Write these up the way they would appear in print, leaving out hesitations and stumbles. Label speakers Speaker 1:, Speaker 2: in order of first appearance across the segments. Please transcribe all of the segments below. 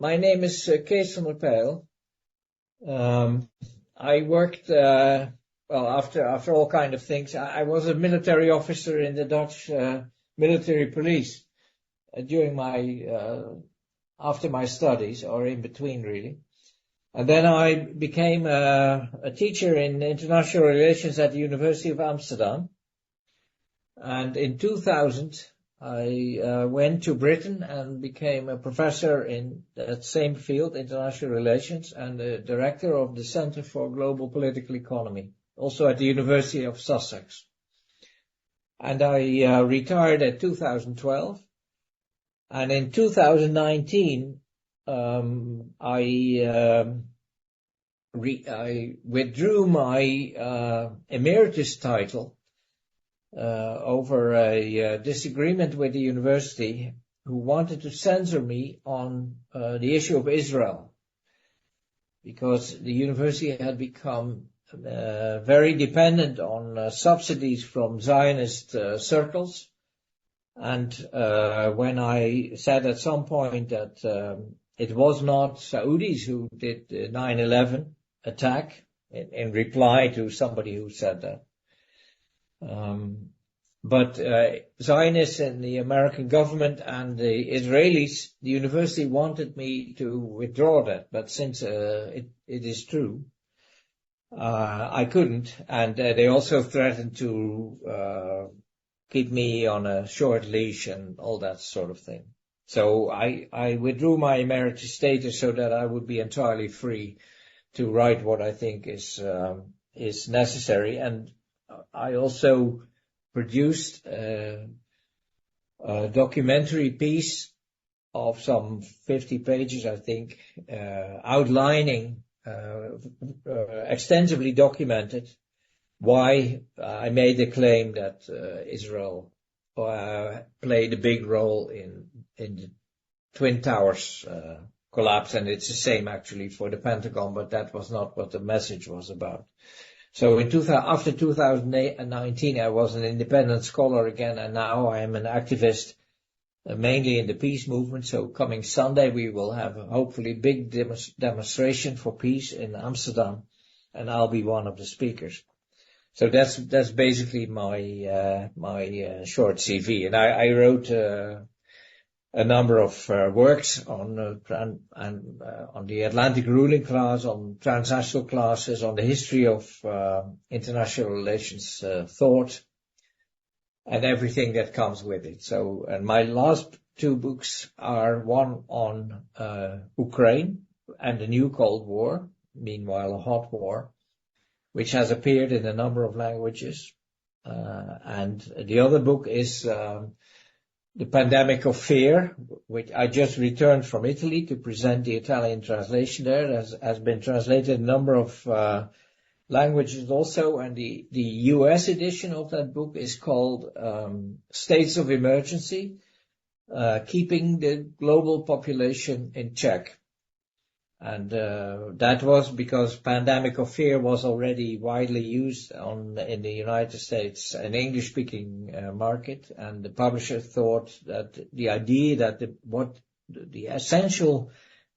Speaker 1: My name is Kees from Pijl. I worked, after all kind of things. I was a military officer in the Dutch military police during after my studies, or in between really. And then I became a teacher in international relations at the University of Amsterdam. And in 2000, I went to Britain and became a professor in that same field, international relations, and the director of the Center for Global Political Economy, also at the University of Sussex. And I retired in 2012. And in 2019, I withdrew my emeritus title over a disagreement with the university, who wanted to censor me on the issue of Israel, because the university had become very dependent on subsidies from Zionist circles. And when I said at some point that it was not Saudis who did the 9/11 attack, in reply to somebody who said that, but Zionists and the American government and the Israelis, the university wanted me to withdraw that. But since it is true, I couldn't. And they also threatened to keep me on a short leash and all that sort of thing. So I withdrew my emeritus status so that I would be entirely free to write what I think is necessary. And I also produced a documentary piece of some 50 pages, I think, outlining, extensively documented, why I made the claim that Israel played a big role in the Twin Towers collapse. And it's the same actually for the Pentagon, but that was not what the message was about. So after 2019, I was an independent scholar again, and now I am an activist, mainly in the peace movement. So coming Sunday, we will have a hopefully big demonstration for peace in Amsterdam, and I'll be one of the speakers. So that's basically my short CV. And I wrote a number of works on the Atlantic ruling class, on transnational classes, on the history of international relations thought, and everything that comes with it. So, and my last two books are one on Ukraine and the new Cold War, meanwhile a hot war, which has appeared in a number of languages. And the other book is The Pandemic of Fear, which I just returned from Italy to present the Italian translation there. That has been translated in a number of languages also, and the US edition of that book is called States of Emergency, Keeping the Global Population in Check. And that was because Pandemic of Fear was already widely used in the United States, an English-speaking market, and the publisher thought that the idea that the essential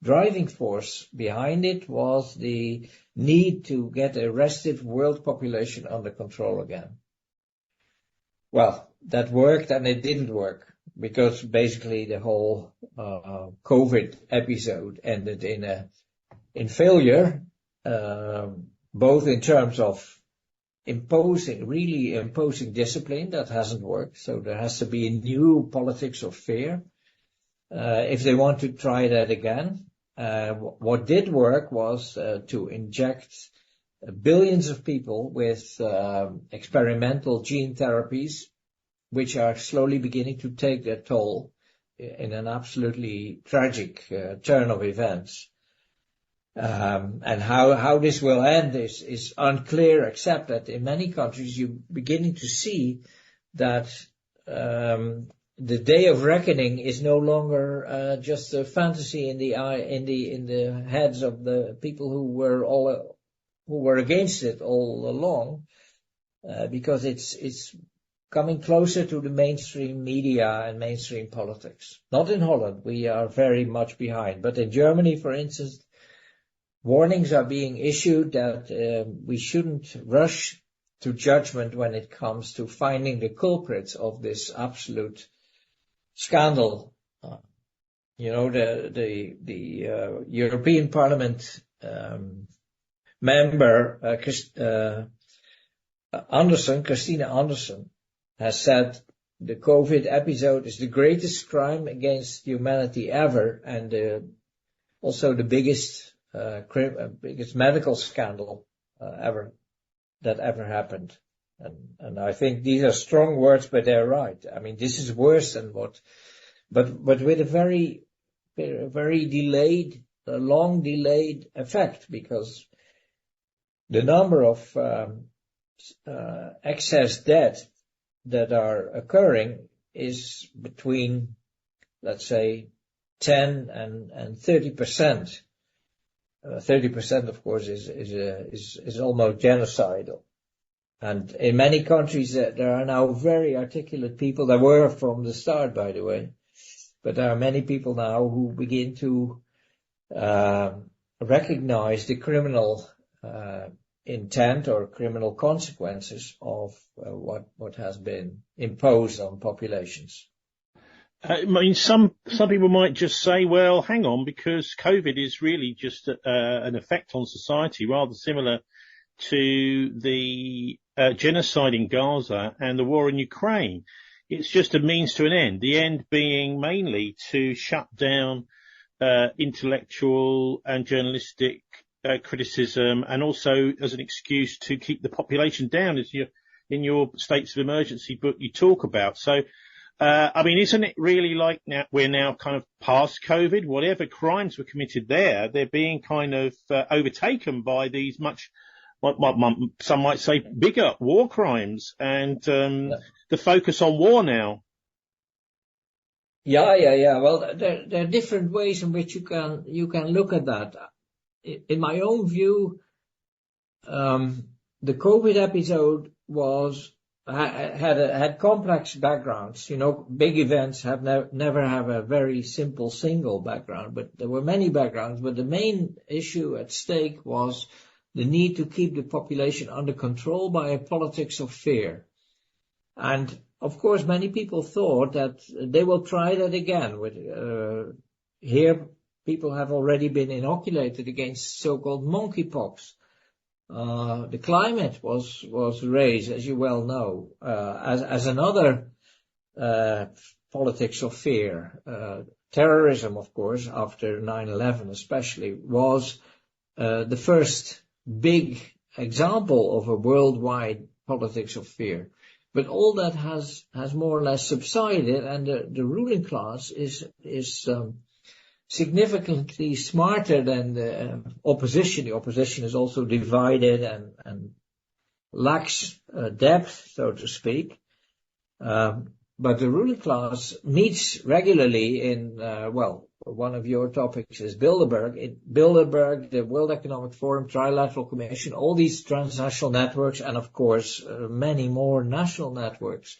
Speaker 1: driving force behind it was the need to get a restive world population under control again. Well, that worked and it didn't work, because basically the whole COVID episode ended in failure, both in terms of really imposing discipline. That hasn't worked. So there has to be a new politics of fear if they want to try that again. What did work was to inject billions of people with experimental gene therapies, which are slowly beginning to take their toll in an absolutely tragic turn of events. And how this will end is unclear, except that in many countries you're beginning to see that the day of reckoning is no longer just a fantasy in the heads of the people who were against it all along, because it's coming closer to the mainstream media and mainstream politics. Not in Holland, we are very much behind. But in Germany, for instance, warnings are being issued that we shouldn't rush to judgment when it comes to finding the culprits of this absolute scandal. The European Parliament member Christina Anderson, has said the COVID episode is the greatest crime against humanity ever, and also the biggest medical scandal that ever happened. And I think these are strong words, but they're right. I mean, this is worse than what, but with a very, very delayed, long delayed effect, because the number of excess debt that are occurring is between, let's say, 10 and 30%. 30%, of course, is almost genocidal. And in many countries, there are now very articulate people. There were from the start, by the way, but there are many people now who begin to recognize the criminal intent or criminal consequences of what has been imposed on populations.
Speaker 2: I mean, some people might just say, well, hang on, because COVID is really just an effect on society, rather similar to the genocide in Gaza and the war in Ukraine. It's just a means to an end, the end being mainly to shut down intellectual and journalistic criticism, and also as an excuse to keep the population down, as in your states of emergency book you talk about. So, I mean, isn't it really like now we're now kind of past COVID? Whatever crimes were committed there, they're being kind of overtaken by these much, some might say, bigger war crimes, and the focus on war now.
Speaker 1: Yeah. Well, there are different ways in which you can look at that. In my own view, the COVID episode had complex backgrounds. You know, big events never have a very simple single background, but there were many backgrounds. But the main issue at stake was the need to keep the population under control by a politics of fear. And of course, many people thought that they will try that again. Here, people have already been inoculated against so-called monkeypox. The climate was raised, as you well know, as another politics of fear. Terrorism, of course, after 9/11 especially, was the first big example of a worldwide politics of fear. But all that has more or less subsided, and the ruling class is significantly smarter than the opposition. The opposition is also divided and lacks depth, so to speak. But the ruling class meets regularly in, one of your topics is Bilderberg. In Bilderberg, the World Economic Forum, Trilateral Commission, all these transnational networks, and of course, many more national networks.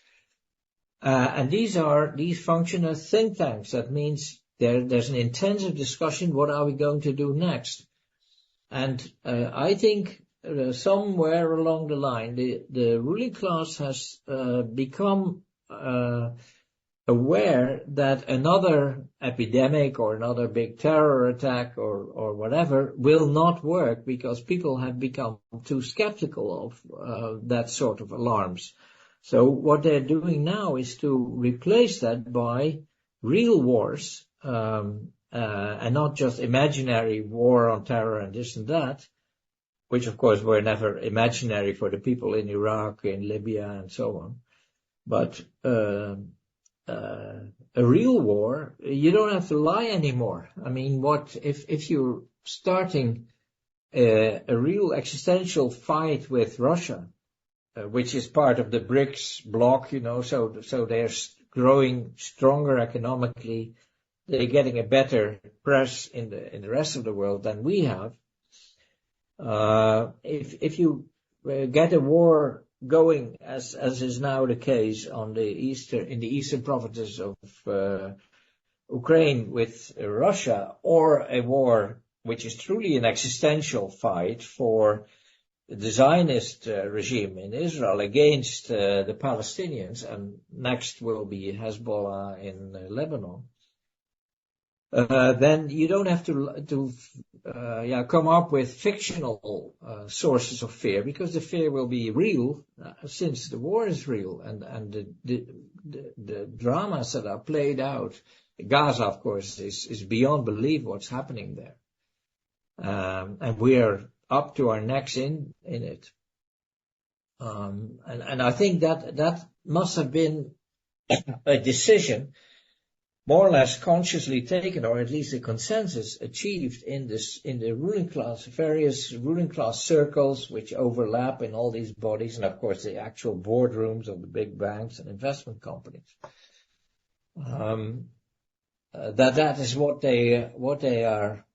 Speaker 1: And these function as think tanks. That means there's an intensive discussion, what are we going to do next? And I think somewhere along the line, the ruling class has become aware that another epidemic or another big terror attack or whatever will not work, because people have become too skeptical of that sort of alarms. So what they're doing now is to replace that by real wars, and not just imaginary war on terror and this and that, which of course were never imaginary for the people in Iraq, in Libya, and so on. But a real war, you don't have to lie anymore. I mean, what if you're starting a real existential fight with Russia, which is part of the BRICS bloc, you know, so they're growing stronger economically. They're getting a better press in the rest of the world than we have. If you get a war going as is now the case in the eastern provinces of Ukraine with Russia, or a war which is truly an existential fight for the Zionist regime in Israel against the Palestinians, and next will be Hezbollah in Lebanon, then you don't have to come up with fictional sources of fear, because the fear will be real since the war is real, and the dramas that are played out. Gaza, of course, is beyond belief what's happening there, and we are up to our necks in it. And I think that must have been a decision more or less consciously taken, or at least a consensus achieved in the ruling class, various ruling class circles which overlap in all these bodies, and of course the actual boardrooms of the big banks and investment companies. That is what they are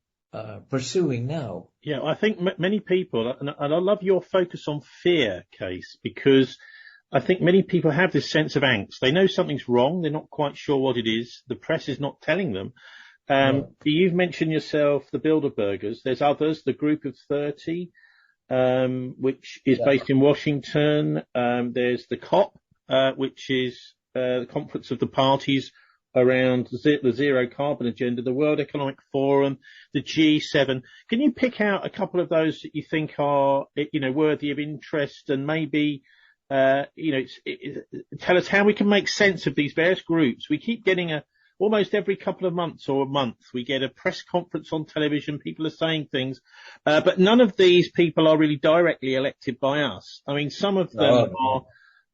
Speaker 1: pursuing now.
Speaker 2: Yeah, I think many people, and I love your focus on fear, Kees, because I think many people have this sense of angst. They know something's wrong. They're not quite sure what it is. The press is not telling them. No. You've mentioned yourself the Bilderbergers. There's others, the Group of 30, which is based in Washington. There's the COP, which is the Conference of the Parties around the zero carbon agenda, the World Economic Forum, the G7. Can you pick out a couple of those that you think are, worthy of interest, and maybe, tell us how we can make sense of these various groups? We keep getting almost every couple of months or a month, we get a press conference on television. People are saying things, but none of these people are really directly elected by us. I mean, some of them are.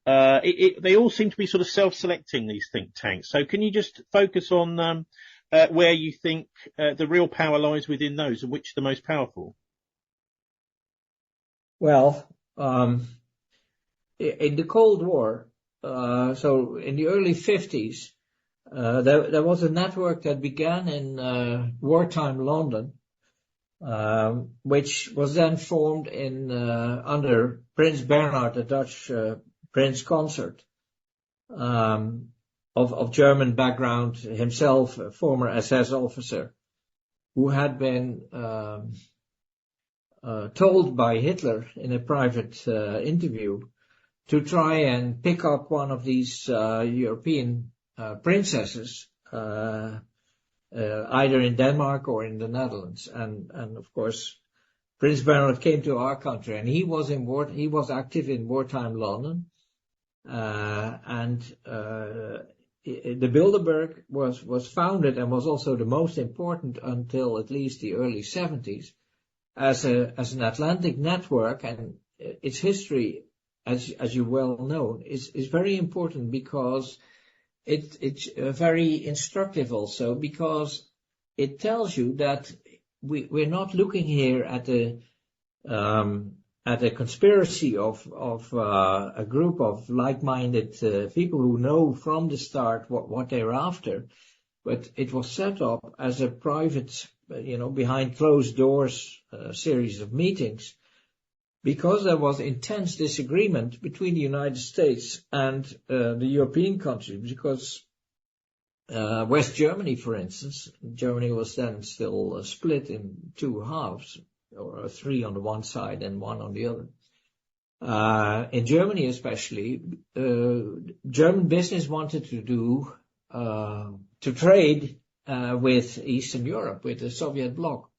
Speaker 2: They all seem to be sort of self-selecting, these think tanks. So can you just focus on where you think the real power lies within those, and which are the most powerful?
Speaker 1: Well, in the Cold War, so in the early 50s, there was a network that began in wartime London, which was then formed under Prince Bernhard, the Dutch Prince Consort, of German background, himself a former SS officer, who had been told by Hitler in a private interview to try and pick up one of these European princesses, either in Denmark or in the Netherlands, and of course Prince Bernhard came to our country, and he was active in wartime London. And the Bilderberg was founded, and was also the most important until at least the early 70s, as an Atlantic network, and its history, as you well know, is very important, because it's very instructive also, because it tells you that we're not looking here at a conspiracy of a group of like-minded people who know from the start what they're after, but it was set up as a private, behind closed doors series of meetings, because there was intense disagreement between the United States and the European countries, because West Germany, for instance, Germany was then still split in two halves, or three on the one side and one on the other. In Germany especially, German business wanted to trade with Eastern Europe, with the Soviet bloc.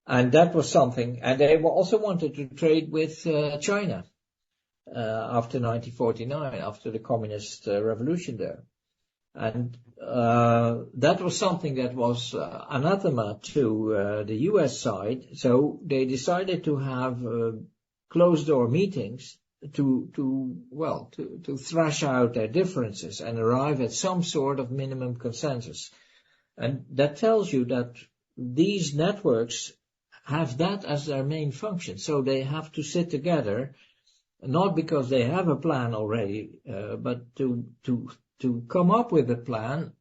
Speaker 1: And that was something, and they also wanted to trade with China after 1949, after the communist revolution there. And that was something that was anathema to the US side. So they decided to have closed door meetings to thrash out their differences and arrive at some sort of minimum consensus. And that tells you that these networks have that as their main function. So they have to sit together, not because they have a plan already, but to come up with a plan,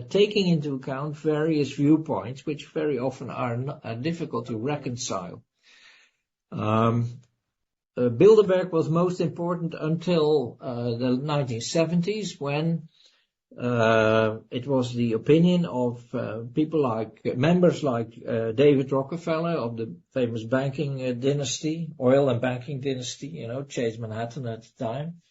Speaker 1: taking into account various viewpoints, which very often are difficult to reconcile. Bilderberg was most important until the 1970s, when it was the opinion of people like members like David Rockefeller of the famous banking dynasty, oil and banking dynasty, Chase Manhattan at the time,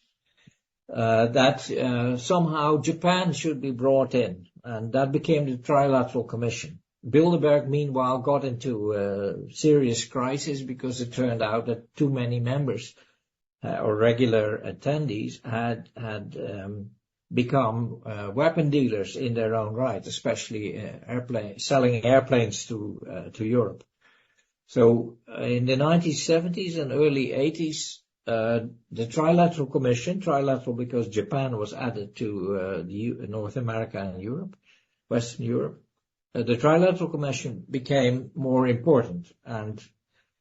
Speaker 1: that somehow Japan should be brought in, and that became the Trilateral Commission. Bilderberg, meanwhile, got into a serious crisis because it turned out that too many members or regular attendees had become weapon dealers in their own right, especially selling airplanes to Europe. So in the 1970s and early 80s, the Trilateral Commission, trilateral because Japan was added to North America and Europe, Western Europe, the Trilateral Commission became more important, and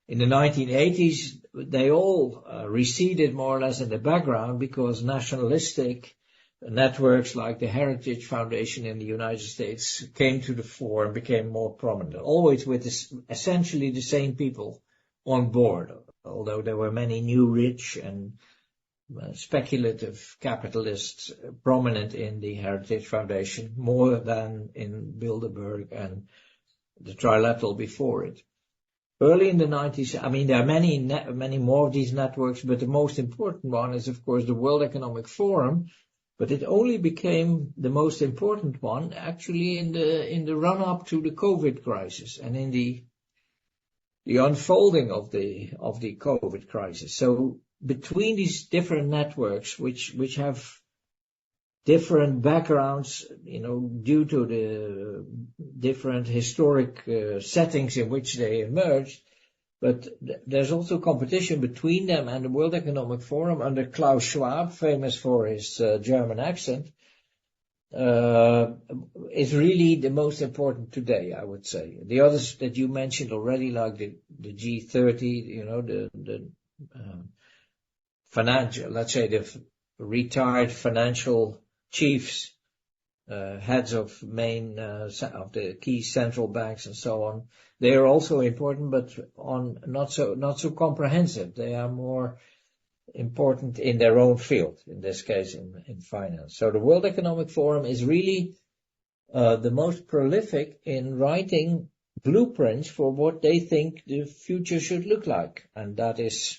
Speaker 1: in the 1980s they all receded more or less in the background because nationalistic networks like the Heritage Foundation in the United States came to the fore and became more prominent, always with essentially the same people on board, although there were many new rich and speculative capitalists prominent in the Heritage Foundation, more than in Bilderberg and the Trilateral before it. Early in the 90s, there are many more of these networks, but the most important one is, of course, the World Economic Forum. But it only became the most important one actually in the run-up to the COVID crisis and in the unfolding of the COVID crisis. So between these different networks, which have different backgrounds, due to the different historic settings in which they emerged, but there's also competition between them and the World Economic Forum under Klaus Schwab, famous for his German accent, is really the most important today, I would say. The others that you mentioned already, like the G30, the financial, let's say the retired financial chiefs, heads of of the key central banks and so on, they are also important, but not so comprehensive. They are more important in their own field, in this case in finance. So the World Economic Forum is really the most prolific in writing blueprints for what they think the future should look like. And that is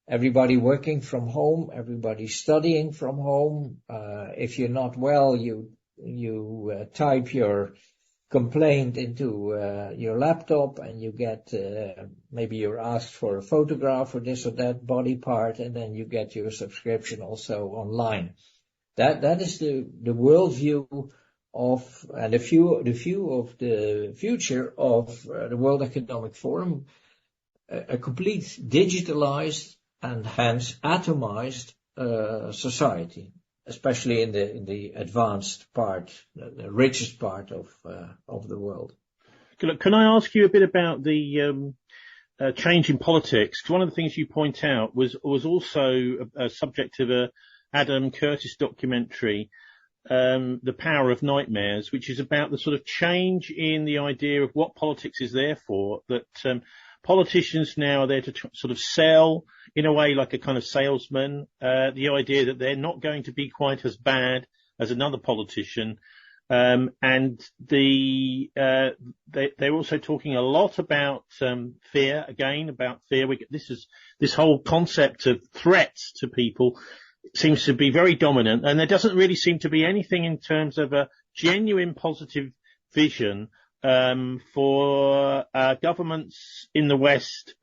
Speaker 1: everybody working from home, everybody studying from home. If you're not well, you type your complaint into your laptop, and you get maybe you're asked for a photograph or this or that body part, and then you get your subscription also online. That is the worldview of and the view of the future of the World Economic Forum, a complete digitalized and hence atomized society, especially in the advanced part, the richest part of the world.
Speaker 2: Can I ask you a bit about the change in politics? 'Cause one of the things you point out was also a subject of a Adam Curtis documentary, The Power of Nightmares, which is about the sort of change in the idea of what politics is there for, that politicians now are there to sort of sell, in a way, like a kind of salesman, the idea that they're not going to be quite as bad as another politician. And they're also talking a lot about fear, again, about fear. This whole concept of threats to people seems to be very dominant, and there doesn't really seem to be anything in terms of a genuine positive vision for governments in the West,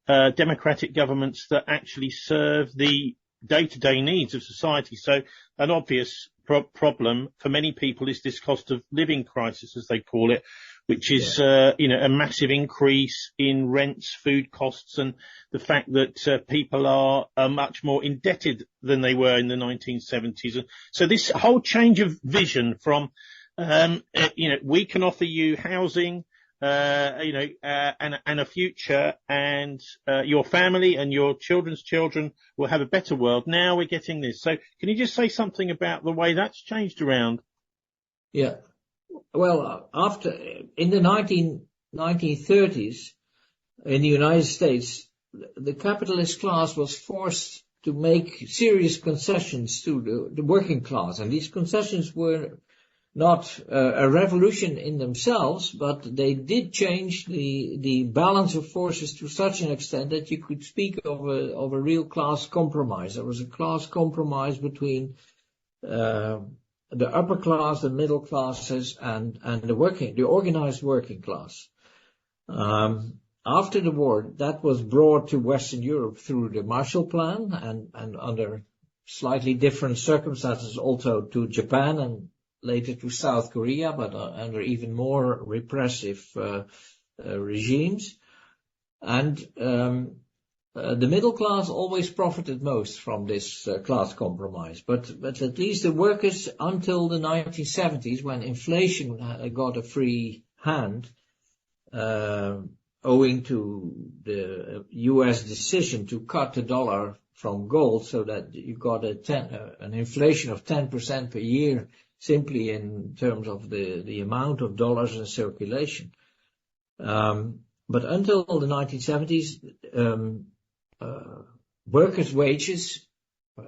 Speaker 2: democratic governments that actually serve the day-to-day needs of society. So an obvious problem for many people is this cost of living crisis, as they call it, which is a massive increase in rents, food costs, and the fact that people are much more indebted than they were in the 1970s. So this whole change of vision from we can offer you housing, and a future, and your family and your children's children will have a better world. Now we're getting this. So can you just say something about the way that's changed around?
Speaker 1: Yeah. Well, in the 1930s, in the United States, the capitalist class was forced to make serious concessions to the working class, and these concessions were not a revolution in themselves, but they did change the balance of forces to such an extent that you could speak of a real class compromise. There was a class compromise between the upper class, the middle classes, and the organized working class. After the war, that was brought to Western Europe through the Marshall Plan, and under slightly different circumstances also to Japan and later to South Korea, but under even more repressive regimes. And the middle class always profited most from this class compromise. But at least the workers, until the 1970s, when inflation got a free hand, owing to the U.S. decision to cut the dollar from gold, so that you got an inflation of 10% per year, simply in terms of the amount of dollars in circulation. But until the 1970s, workers' wages,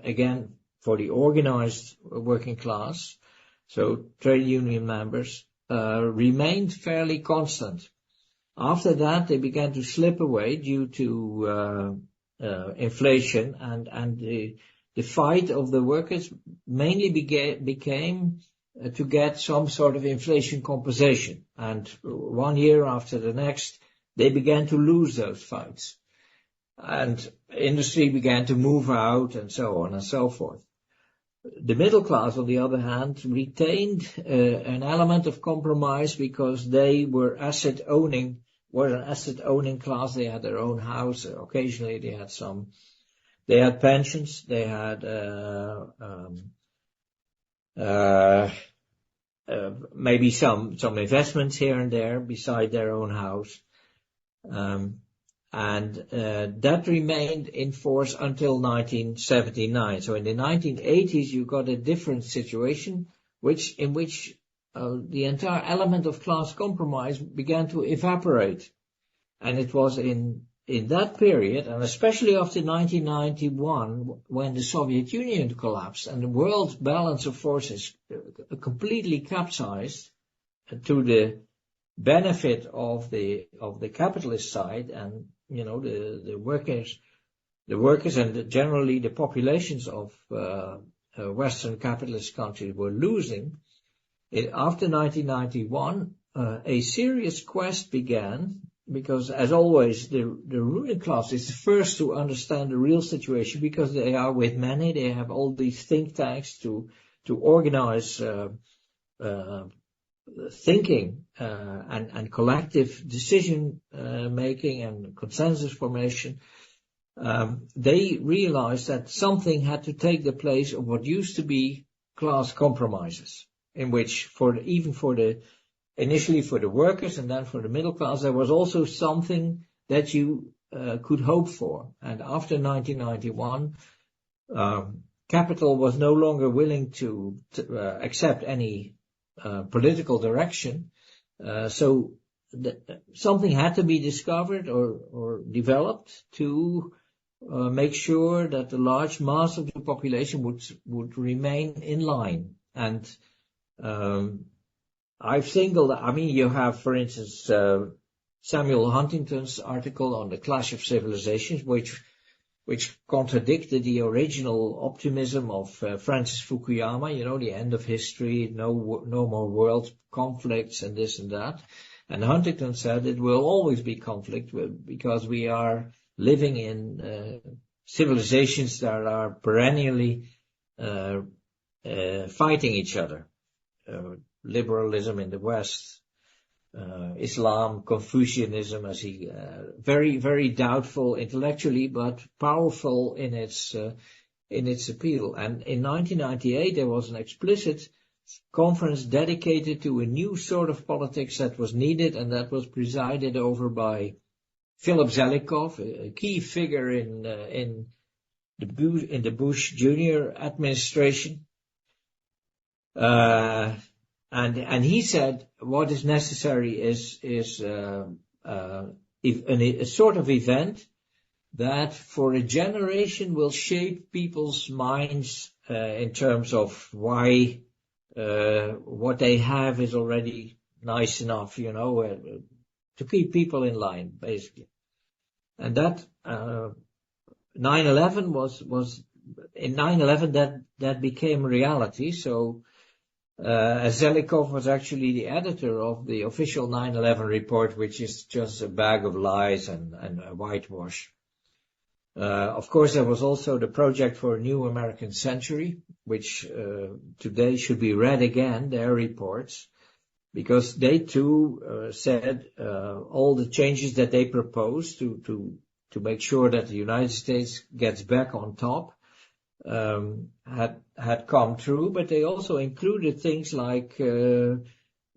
Speaker 1: again, for the organized working class, so trade union members, remained fairly constant. After that, they began to slip away due to inflation, and the fight of the workers mainly became to get some sort of inflation compensation. And 1 year after the next, they began to lose those fights. And industry began to move out, and so on and so forth. The middle class, on the other hand, retained an element of compromise because they were an asset-owning class. They had their own house. Occasionally they had pensions. They had maybe some investments here and there beside their own house. And that remained in force until 1979. So in the 1980s, you got a different situation, in which the entire element of class compromise began to evaporate. And it was in that period, and especially after 1991, when the Soviet Union collapsed and the world's balance of forces completely capsized to the benefit of the capitalist side, and the workers and generally the populations of Western capitalist countries were losing. After 1991, a serious quest began, because as always, the ruling class is the first to understand the real situation, because they are with many. They have all these think tanks to organize thinking and collective decision making and consensus formation. They realized that something had to take the place of what used to be class compromises, in which initially for the workers and then for the middle class, there was also something that you could hope for. And after 1991, capital was no longer willing to accept any political direction. So something had to be discovered or developed to make sure that the large mass of the population would remain in line. And you have, for instance, Samuel Huntington's article on the Clash of Civilizations, which contradicted the original optimism of Francis Fukuyama, the end of history, no more world conflicts and this and that. And Huntington said it will always be conflict because we are living in civilizations that are perennially fighting each other. Liberalism in the West, Islam, Confucianism, as he very, very doubtful intellectually, but powerful in its appeal. And in 1998, there was an explicit conference dedicated to a new sort of politics that was needed, and that was presided over by Philip Zelikow, a key figure in the Bush Jr. administration. And he said what is necessary is a sort of event that for a generation will shape people's minds in terms of why what they have is already nice enough, to keep people in line, basically. And that 9/11 was in 9/11 that became reality. So Zelikov was actually the editor of the official 9/11 report, which is just a bag of lies and a whitewash. Of course, there was also the Project for a New American Century, which today should be read again, their reports, because they too said all the changes that they proposed to make sure that the United States gets back on top had come true, but they also included things like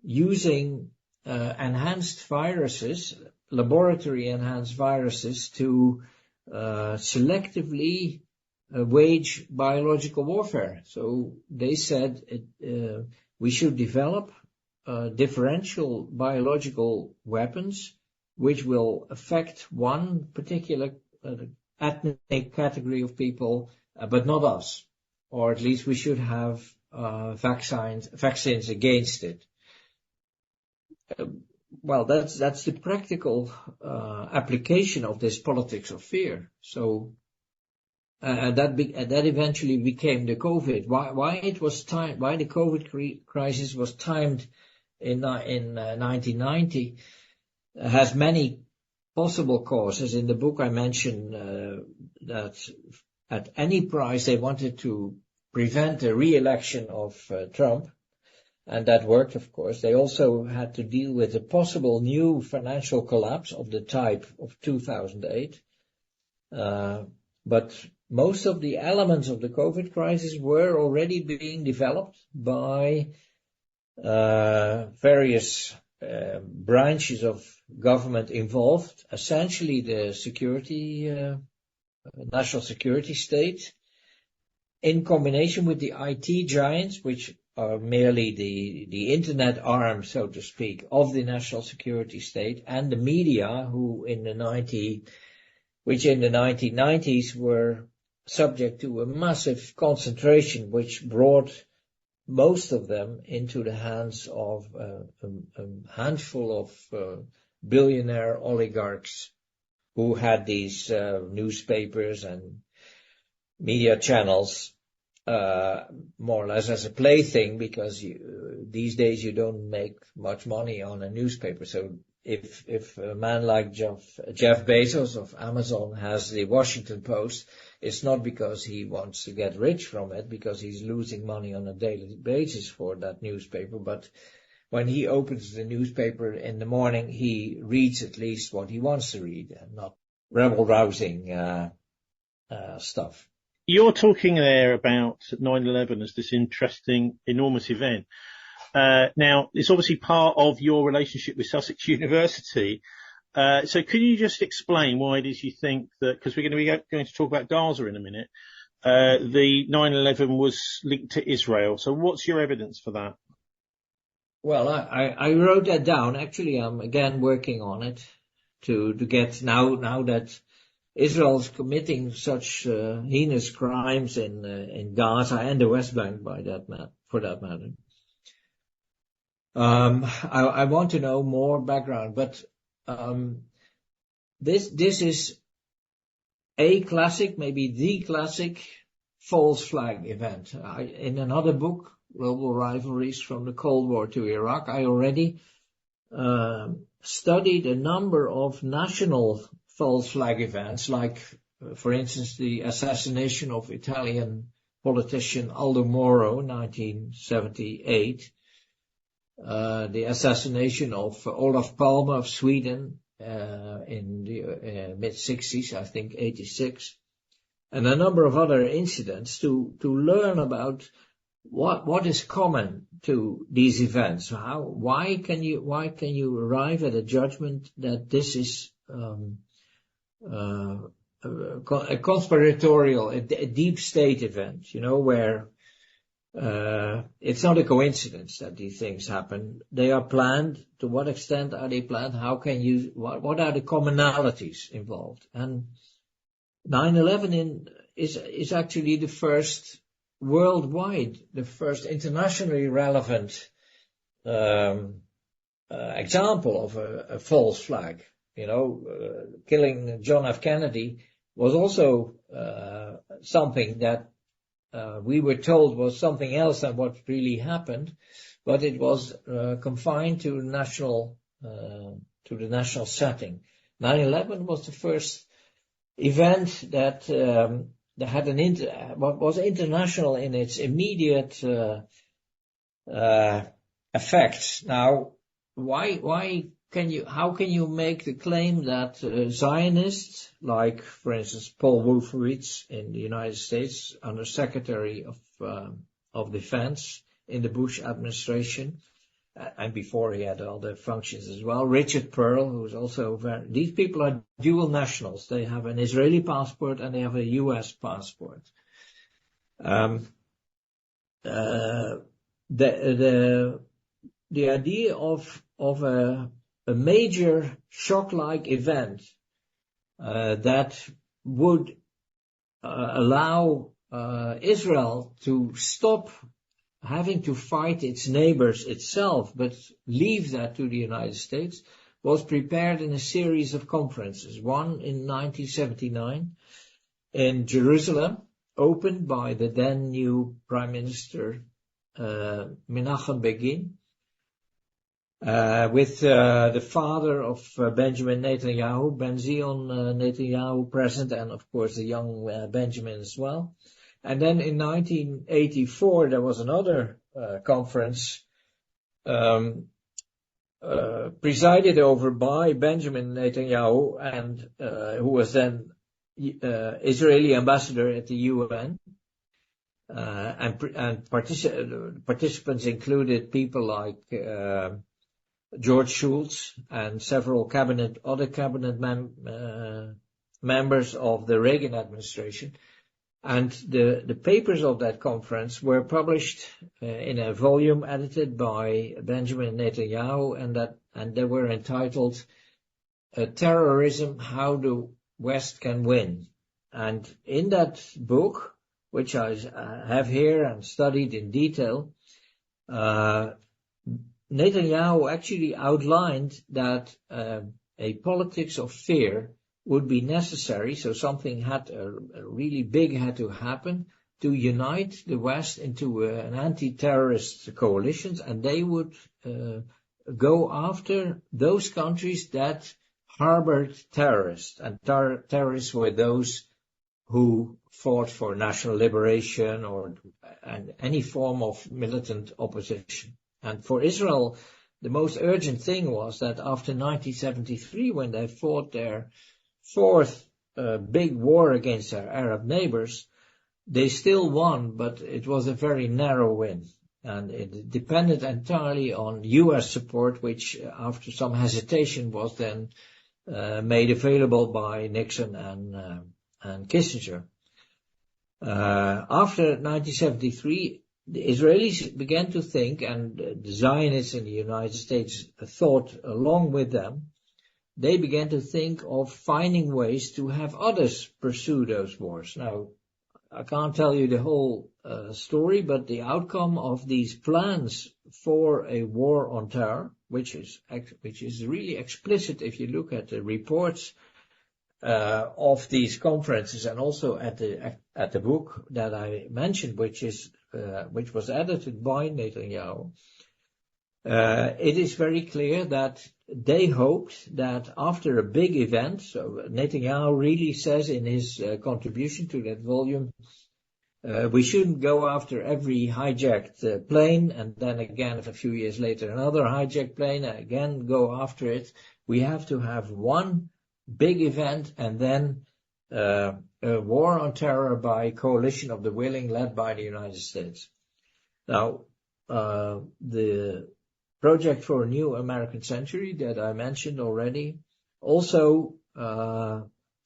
Speaker 1: using enhanced viruses, laboratory enhanced viruses, to selectively wage biological warfare. So they said we should develop differential biological weapons which will affect one particular ethnic category of people, but not us. Or at least we should have vaccines against it. Well, that's the practical application of this politics of fear. So that eventually became the COVID. Why the COVID crisis was timed in 1990 has many possible causes. In the book I mentioned that at any price they wanted to prevent a re-election of Trump. And that worked, of course. They also had to deal with a possible new financial collapse of the type of 2008. But most of the elements of the COVID crisis were already being developed by various branches of government involved, essentially the national security state, in combination with the IT giants, which are merely the internet arm, so to speak, of the national security state, and the media, which in the 1990s were subject to a massive concentration, which brought most of them into the hands of a handful of billionaire oligarchs who had these newspapers and media channels more or less as a plaything, because these days you don't make much money on a newspaper. So if a man like Jeff Bezos of Amazon has the Washington Post, it's not because he wants to get rich from it, because he's losing money on a daily basis for that newspaper. But when he opens the newspaper in the morning, he reads at least what he wants to read, and not rebel-rousing stuff.
Speaker 2: You're talking there about 9/11 as this interesting, enormous event. Now, it's obviously part of your relationship with Sussex University. So can you just explain why it is you think that, because we're going to talk about Gaza in a minute, the 9/11 was linked to Israel. So what's your evidence for that?
Speaker 1: Well, I wrote that down. Actually, I'm again working on it to get now that Israel is committing such heinous crimes in Gaza and the West Bank, for that matter. I want to know more background, but this is a classic, maybe the classic false flag event. In another book, Global Rivalries from the Cold War to Iraq, I already studied a number of national false flag events, like, for instance, the assassination of Italian politician Aldo Moro in 1978, the assassination of Olof Palme of Sweden in the mid-60s, I think 86, and a number of other incidents to learn about what is common to these events. Why can you arrive at a judgment that this is a conspiratorial, a deep state event, where it's not a coincidence that these things happen. They are planned. To what extent are they planned? What are the commonalities involved? And 9/11 is actually the first worldwide, the first internationally relevant example of a false flag. Killing John F. Kennedy was also something that we were told was something else than what really happened, but it was confined to the national setting. 9/11 was the first event that had what was international in its immediate effects. Now, how can you make the claim that Zionists, like, for instance, Paul Wolfowitz in the United States, under Secretary of Defense in the Bush administration, and before he had other functions as well, Richard Pijl, who's also these people are dual nationals. They have an Israeli passport and they have a U.S. passport. The idea of a major shock-like event that would allow Israel to stop having to fight its neighbors itself, but leave that to the United States, was prepared in a series of conferences. One in 1979 in Jerusalem, opened by the then new Prime Minister Menachem Begin, with the father of Benjamin Netanyahu, Ben-Zion Netanyahu, present, and of course the young Benjamin as well. And then in 1984 there was another conference presided over by Benjamin Netanyahu, and who was then Israeli ambassador at the UN. And participants included people like George Shultz and several other cabinet members of the Reagan administration. And the papers of that conference were published in a volume edited by Benjamin Netanyahu, and they were entitled "Terrorism: How the West Can Win." And in that book, which I have here and studied in detail, Netanyahu actually outlined that a politics of fear would be necessary, so something really big had to happen to unite the West into an anti-terrorist coalition, and they would go after those countries that harbored terrorists, and terrorists were those who fought for national liberation and any form of militant opposition. And for Israel, the most urgent thing was that after 1973, when they fought their fourth big war against their Arab neighbors, they still won, but it was a very narrow win. And it depended entirely on U.S. support, which after some hesitation was then made available by Nixon and Kissinger. After 1973, the Israelis began to think, and the Zionists in the United States thought along with them, they began to think of finding ways to have others pursue those wars. Now, I can't tell you the whole story, but the outcome of these plans for a war on terror, which is really explicit if you look at the reports of these conferences, and also at the book that I mentioned, which was edited by Netanyahu. It is very clear that they hoped that after a big event, so Netanyahu really says in his contribution to that volume, we shouldn't go after every hijacked plane, and then again a few years later another hijacked plane, and again go after it. We have to have one big event, and then a war on terror by coalition of the willing led by the United States. Now, the Project for a New American Century that I mentioned already also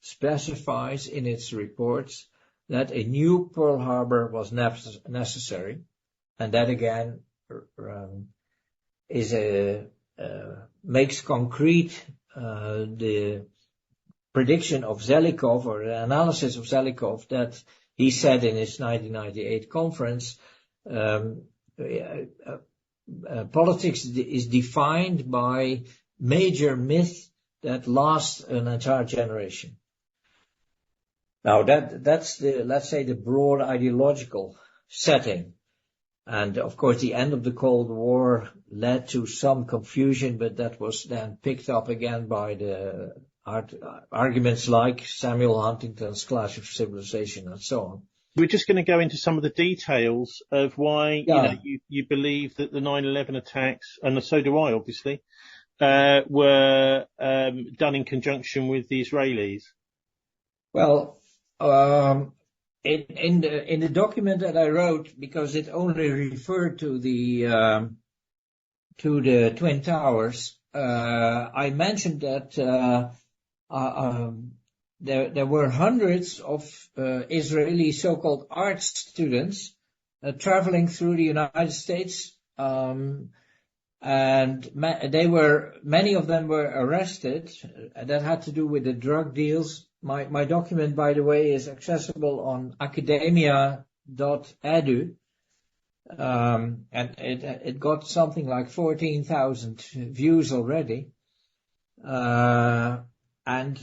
Speaker 1: specifies in its reports that a new Pearl Harbor was necessary, and that again makes concrete the prediction of Zelikow, or the analysis of Zelikow, that he said in his 1998 conference, politics is defined by major myth that lasts an entire generation. Now that's let's say the broad ideological setting. And of course the end of the Cold War led to some confusion, but that was then picked up again by the arguments like Samuel Huntington's Clash of Civilization and so on.
Speaker 2: We're just going to go into some of the details of why you believe that the 9/11 attacks, and so do I obviously, were done in conjunction with the Israelis.
Speaker 1: Well, in the document that I wrote, because it only referred to the Twin Towers, I mentioned that there were hundreds of Israeli so-called art students traveling through the United States, and many of them were arrested. That had to do with the drug deals. My document, by the way, is accessible on academia.edu, and it got something like 14,000 views already. And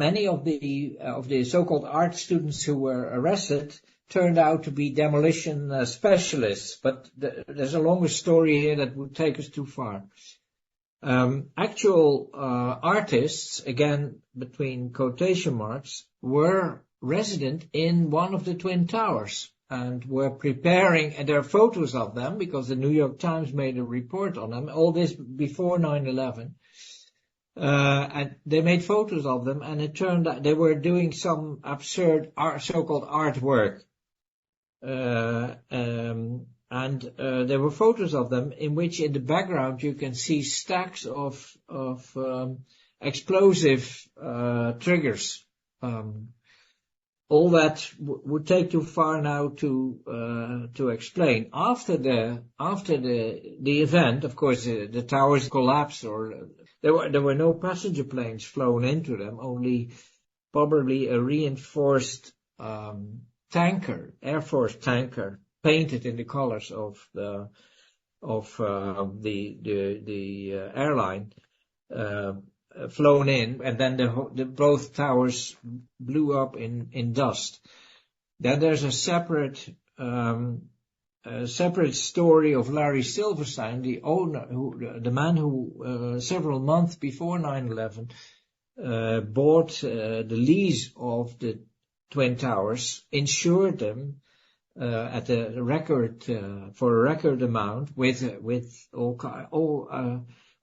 Speaker 1: many of the so-called art students who were arrested turned out to be demolition specialists. But there's a longer story here that would take us too far. Actual artists, again between quotation marks, were resident in one of the Twin Towers and were preparing, and there are photos of them because the New York Times made a report on them, all this before 9/11. And they made photos of them, and it turned out they were doing some absurd so-called artwork. And there were photos of them in which in the background you can see stacks of explosive triggers. All that would take too far now to explain. After the event, of course, the towers collapsed, or there were no passenger planes flown into them, only probably a reinforced Air Force tanker, painted in the colors of the airline, flown in, and then both towers blew up in dust. Then there's a separate story of Larry Silverstein, the owner, the man who several months before 9/11 bought the lease of the Twin Towers, insured them at a record for a record amount with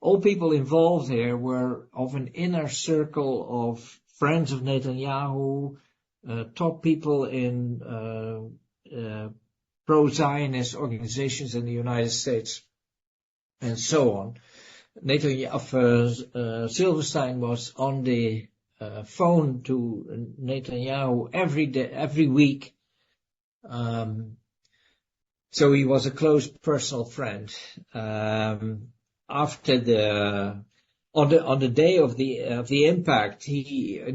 Speaker 1: all people involved here were of an inner circle of friends of Netanyahu, top people in pro-Zionist organizations in the United States, and so on. Silverstein was on the phone to Netanyahu every day, every week. So he was a close personal friend. On the day of the impact,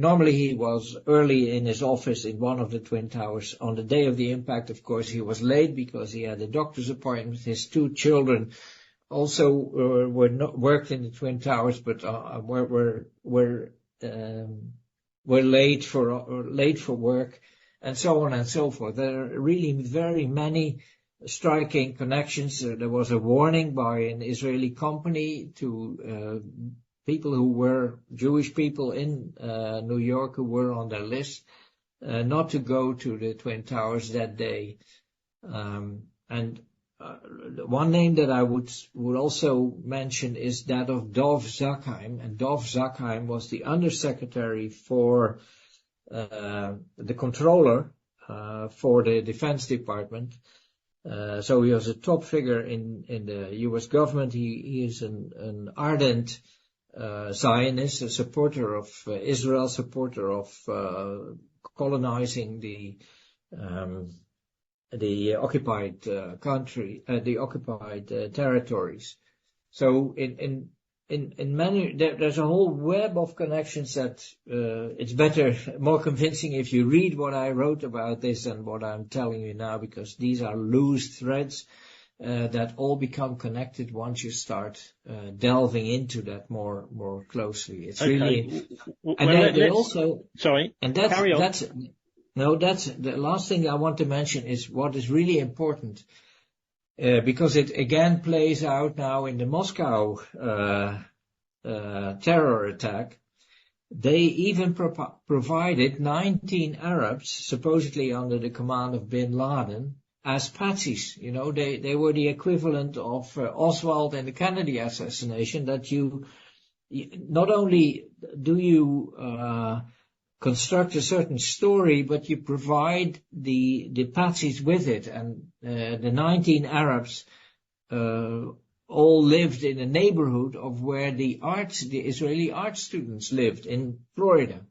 Speaker 1: normally he was early in his office in one of the Twin Towers. On the day of the impact, of course, he was late because he had a doctor's appointment. His two children also worked in the Twin Towers, but were late for work, and so on and so forth. There are really very many striking connections. There was a warning by an Israeli company to people who were Jewish people in New York who were on their list not to go to the Twin Towers that day. And one name that I would also mention is that of Dov Zakheim, and Dov Zakheim was the undersecretary for the controller for the Defense Department. So he was a top figure in the U.S. government. He is an ardent Zionist, a supporter of Israel, supporter of colonizing the occupied country, the occupied territories. So in in many, there's a whole web of connections that it's better, more convincing if you read what I wrote about this and what I'm telling you now, because these are loose threads that all become connected once you start delving into that more closely. It's really, and they also,
Speaker 2: sorry,
Speaker 1: and
Speaker 2: carry on.
Speaker 1: that's the last thing I want to mention is what is really important. Because it again plays out now in the Moscow terror attack. They even provided 19 Arabs, supposedly under the command of bin Laden, as patsies. You know, they were the equivalent of Oswald and the Kennedy assassination, that you not only do you construct a certain story, but you provide the patsies with it. And the 19 Arabs all lived in a neighborhood of where the Israeli art students lived in Florida.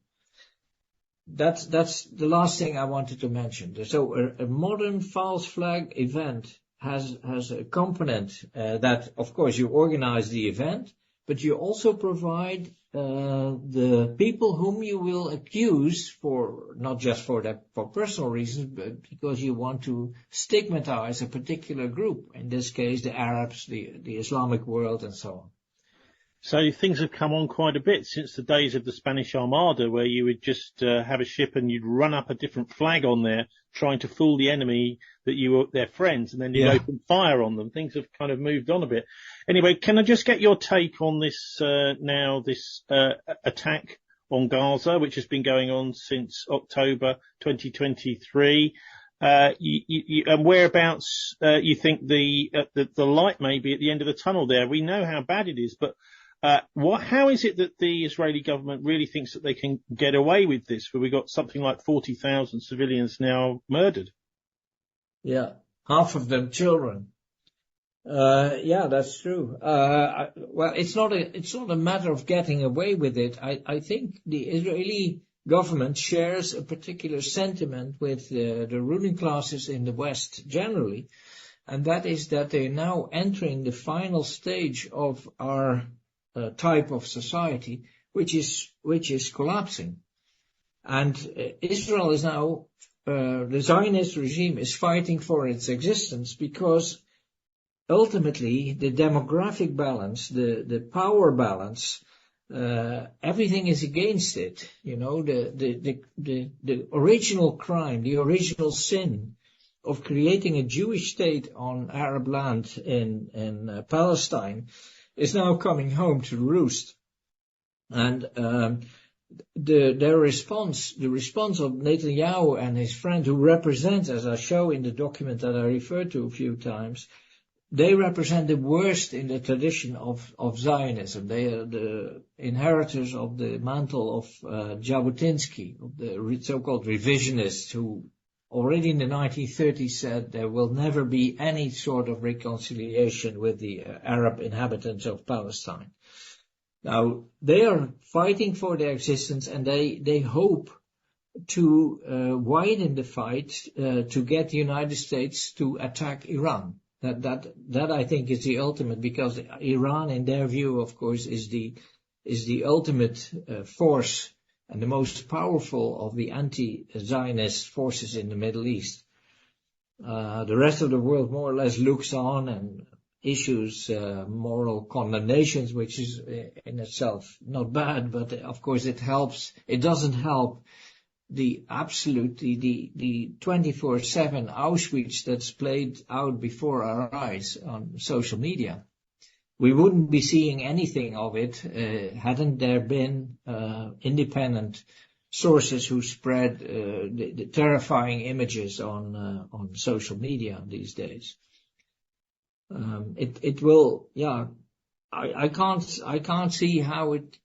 Speaker 1: That's the last thing I wanted to mention. So a modern false flag event has a component that, of course, you organize the event, but you also provide the people whom you will accuse, for not just for personal reasons, but because you want to stigmatize a particular group. In this case, the Arabs, the Islamic world, and so on.
Speaker 2: So things have come on quite a bit since the days of the Spanish Armada, where you would just have a ship and you'd run up a different flag on there, trying to fool the enemy that you were their friends, and then you'd open fire on them. Things have kind of moved on a bit. Anyway, can I just get your take on this attack on Gaza, which has been going on since October 2023? And whereabouts you think the light may be at the end of the tunnel there? We know how bad it is, but how is it that the Israeli government really thinks that they can get away with this, where we got something like 40,000 civilians now murdered?
Speaker 1: Yeah, half of them children. Yeah, that's true. Well, it's not a matter of getting away with it. I think the Israeli government shares a particular sentiment with the ruling classes in the West generally, and that is that they're now entering the final stage of our type of society, which is collapsing. And Israel is now, the Zionist regime is fighting for its existence, because ultimately the demographic balance, the power balance, everything is against it. You know, the original crime, the original sin of creating a Jewish state on Arab land in Palestine is now coming home to roost. And the response of Netanyahu and his friend, who represent, as I show in the document that I referred to a few times, they represent the worst in the tradition of Zionism. They are the inheritors of the mantle of Jabotinsky, of the so-called revisionists, who already in the 1930s said there will never be any sort of reconciliation with the Arab inhabitants of Palestine. Now, they are fighting for their existence, and they hope to widen the fight to get the United States to attack Iran. That I think is the ultimate, because Iran, in their view, of course, is the ultimate force and the most powerful of the anti-Zionist forces in the Middle East. The rest of the world more or less looks on and issues moral condemnations, which is in itself not bad, but of course it helps. It doesn't help the 24/7 Auschwitz that's played out before our eyes on social media. We wouldn't be seeing anything of it hadn't there been independent sources who spread the terrifying images on social media these days. It will, yeah. I can't see how it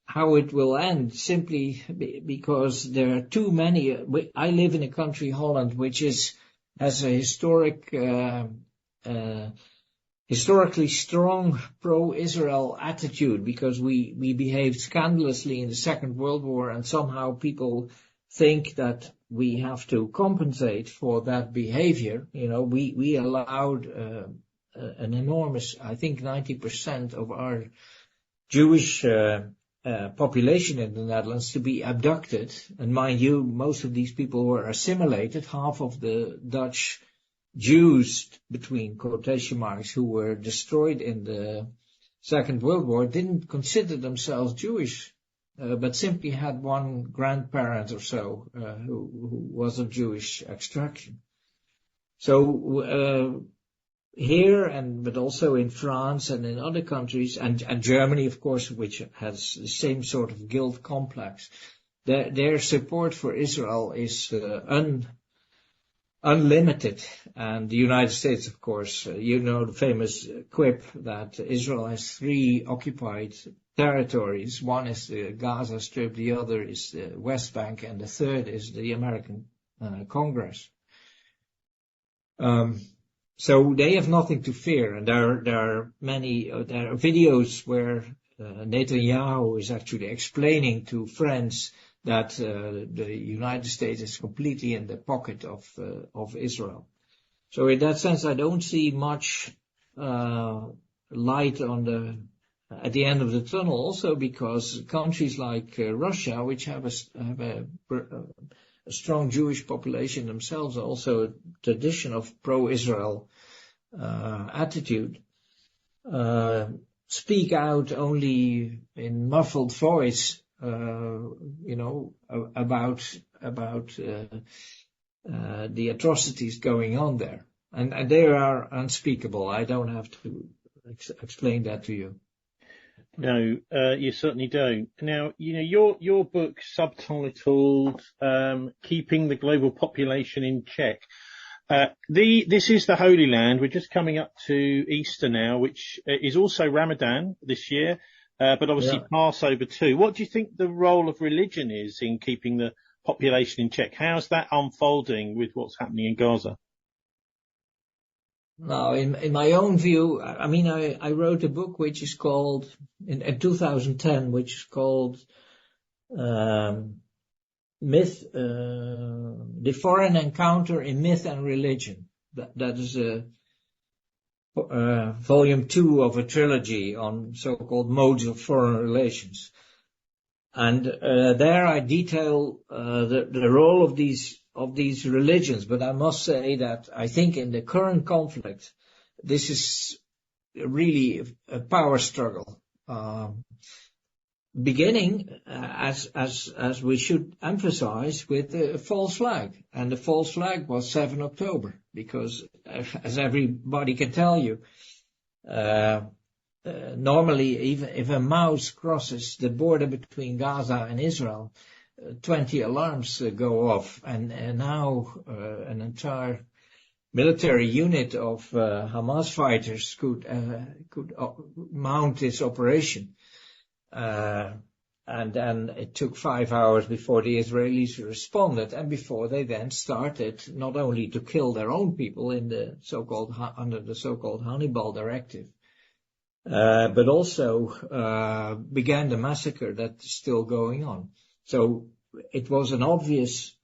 Speaker 1: will end, simply because there are too many. I live in a country, Holland, which has a historically strong pro-Israel attitude, because we behaved scandalously in the Second World War, and somehow people think that we have to compensate for that behavior. You know, we allowed an enormous, I think 90% of our Jewish population in the Netherlands to be abducted. And mind you, most of these people were assimilated. Half of the Dutch Jews, between quotation marks, who were destroyed in the Second World War, didn't consider themselves Jewish, but simply had one grandparent or so who was of Jewish extraction. So here, but also in France and in other countries, and Germany, of course, which has the same sort of guilt complex, their support for Israel is unlimited. And the United States, of course, you know the famous quip that Israel has 3 occupied territories. One is the Gaza Strip, the other is the West Bank, and the third is the American Congress. So they have nothing to fear, and there are videos where Netanyahu is actually explaining to friends that the United States is completely in the pocket of Israel. So in that sense, I don't see much light at the end of the tunnel. Also because countries like Russia, which have a strong Jewish population themselves, also a tradition of pro-Israel attitude, speak out only in muffled voice, about the atrocities going on there, and they are unspeakable. I don't have to explain that to you.
Speaker 2: No, you certainly don't. Now, your book, subtitled "Keeping the Global Population in Check." This is the Holy Land. We're just coming up to Easter now, which is also Ramadan this year, but obviously Passover too. What do you think the role of religion is in keeping the population in check? How's that unfolding with what's happening in Gaza?
Speaker 1: Now, in my own view, I wrote a book which is called, in 2010, which is called Myth, The Foreign Encounter in Myth and Religion. That is volume 2 of a trilogy on so-called modes of foreign relations. And there I detail the role of these religions. But I must say that I think in the current conflict, this is really a power struggle. Beginning, as we should emphasize, with the false flag. And the false flag was 7 October, because as everybody can tell you, normally even if a mouse crosses the border between Gaza and Israel, 20 alarms go off, and now an entire military unit of Hamas fighters could mount this operation. And then it took 5 hours before the Israelis responded, and before they then started not only to kill their own people in the under the so-called Hannibal Directive, but also began the massacre that's still going on. So it was an obvious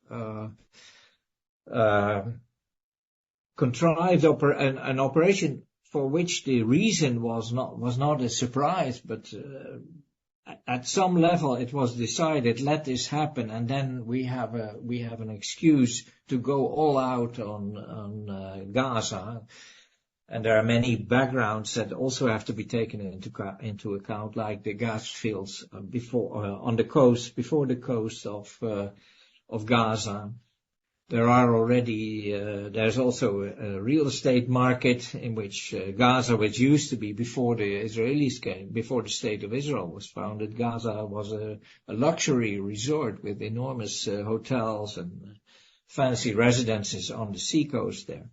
Speaker 1: contrived an operation for which the reason was not a surprise, but at some level it was decided, let this happen, and then we have an excuse to go all out on Gaza. And there are many backgrounds that also have to be taken into account, like the gas fields on the coast, before the coast of Gaza. There are already, there's also a real estate market in which Gaza, which used to be before the Israelis came, before the state of Israel was founded, Gaza was a luxury resort with enormous hotels and fancy residences on the seacoast there.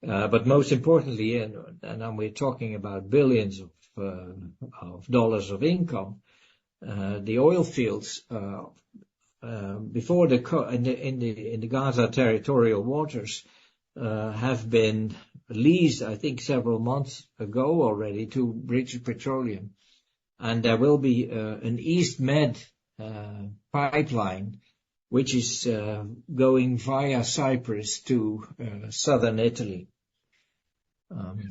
Speaker 1: But most importantly, and we're talking about billions of dollars of income, the oil fields, before in the Gaza territorial waters, have been leased, I think, several months ago already to British Petroleum, and there will be an East Med pipeline, which is going via Cyprus to southern Italy.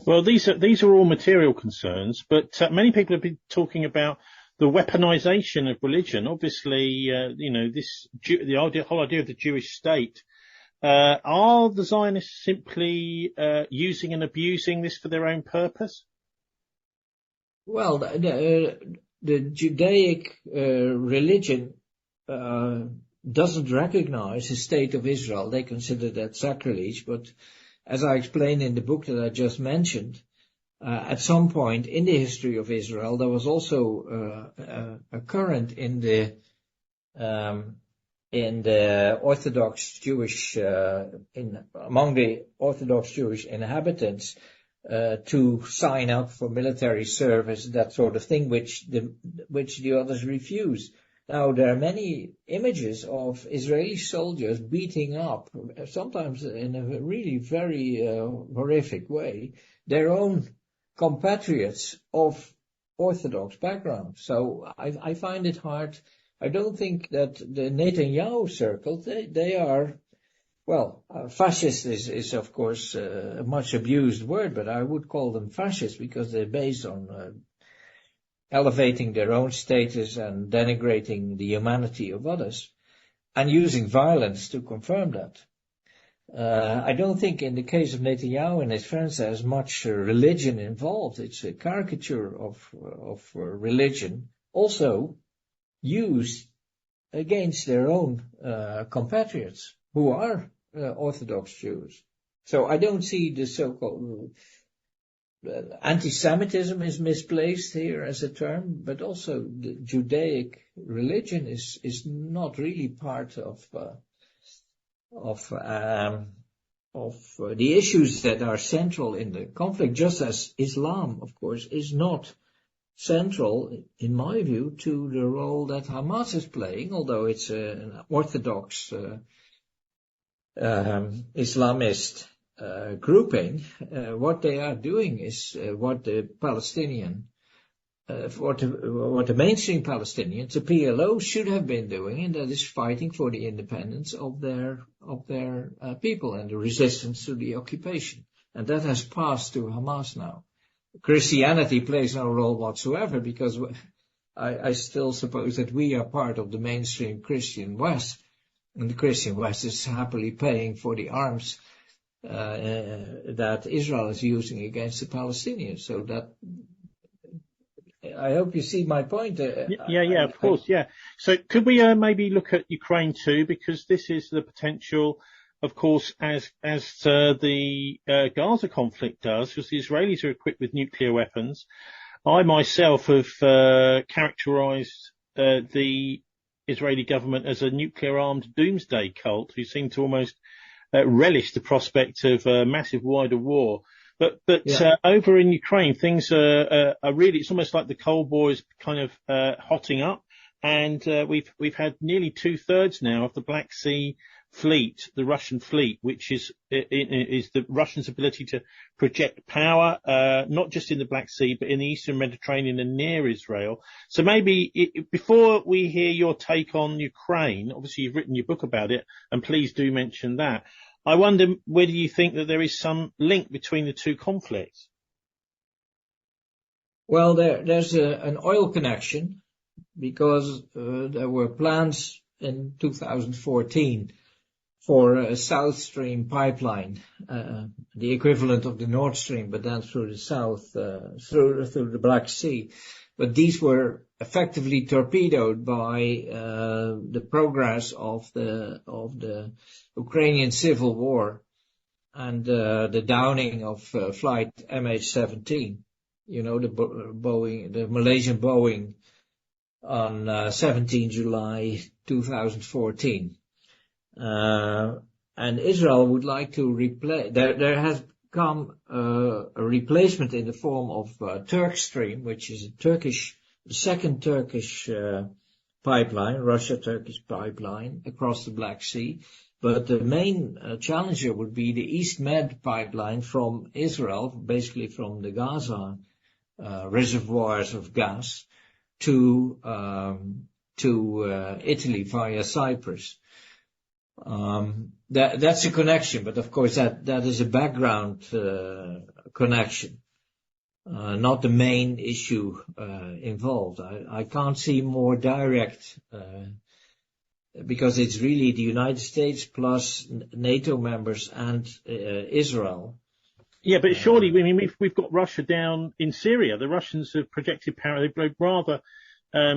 Speaker 2: Well, these are all material concerns, but many people have been talking about the weaponization of religion. Obviously, the whole idea of the Jewish state. Are the Zionists simply using and abusing this for their own purpose?
Speaker 1: Well, the Judaic religion doesn't recognize the state of Israel. They consider that sacrilege, but as I explained in the book that I just mentioned, at some point in the history of Israel, there was also a current in the Orthodox Jewish, among the Orthodox Jewish inhabitants, to sign up for military service, that sort of thing, which the others refuse. Now, there are many images of Israeli soldiers beating up, sometimes in a really very horrific way, their own compatriots of Orthodox background. So I find it hard. I don't think that the Netanyahu circle, they are, well, fascist is of course a much abused word, but I would call them fascists because they're based on elevating their own status and denigrating the humanity of others and using violence to confirm that. I don't think in the case of Netanyahu and his friends there's much religion involved. It's a caricature of religion, also used against their own compatriots who are Orthodox Jews. So I don't see the so-called anti-Semitism is misplaced here as a term, but also the Judaic religion is not really part of the issues that are central in the conflict, just as Islam, of course, is not central, in my view, to the role that Hamas is playing, although it's an Orthodox Islamist grouping. What they are doing is what the Palestinian, what the mainstream Palestinians, the PLO, should have been doing, and that is fighting for the independence of their people and the resistance to the occupation. And that has passed to Hamas now. Christianity plays no role whatsoever, because I still suppose that we are part of the mainstream Christian West, and the Christian West is happily paying for the arms that Israel is using against the Palestinians. So that, I hope you see my point.
Speaker 2: Of course. So could we maybe look at Ukraine too, because this is the potential, of course, as the Gaza conflict does, because the Israelis are equipped with nuclear weapons. I myself have characterized the Israeli government as a nuclear-armed doomsday cult who seem to almost relish the prospect of a massive wider war. But over in Ukraine, things are really, it's almost like the Cold War is kind of hotting up, and we've had nearly 2/3 now of the Black Sea fleet, the Russian fleet, which is the Russians' ability to project power, not just in the Black Sea, but in the Eastern Mediterranean and near Israel. So maybe before we hear your take on Ukraine, obviously you've written your book about it, and please do mention that. I wonder whether you think that there is some link between the two conflicts.
Speaker 1: Well, there's an oil connection, because there were plans in 2014 for a South Stream pipeline, the equivalent of the Nord Stream, but then through the south, through the Black Sea. But these were effectively torpedoed by the progress of the Ukrainian civil war and the downing of flight MH17. You know, the Malaysian Boeing on 17 July 2014. And Israel would like to replace. There has come a replacement in the form of Turkstream, which is the second Turkish pipeline, Russia-Turkish pipeline across the Black Sea. But the main challenger would be the East Med pipeline from Israel, basically from the Gaza reservoirs of gas to Italy via Cyprus. That's a connection, but of course that is a background connection, not the main issue involved. I can't see more direct, because it's really the United States plus NATO members and Israel.
Speaker 2: Yeah, but surely, I mean, we've got Russia down in Syria. The Russians have projected power. They've rather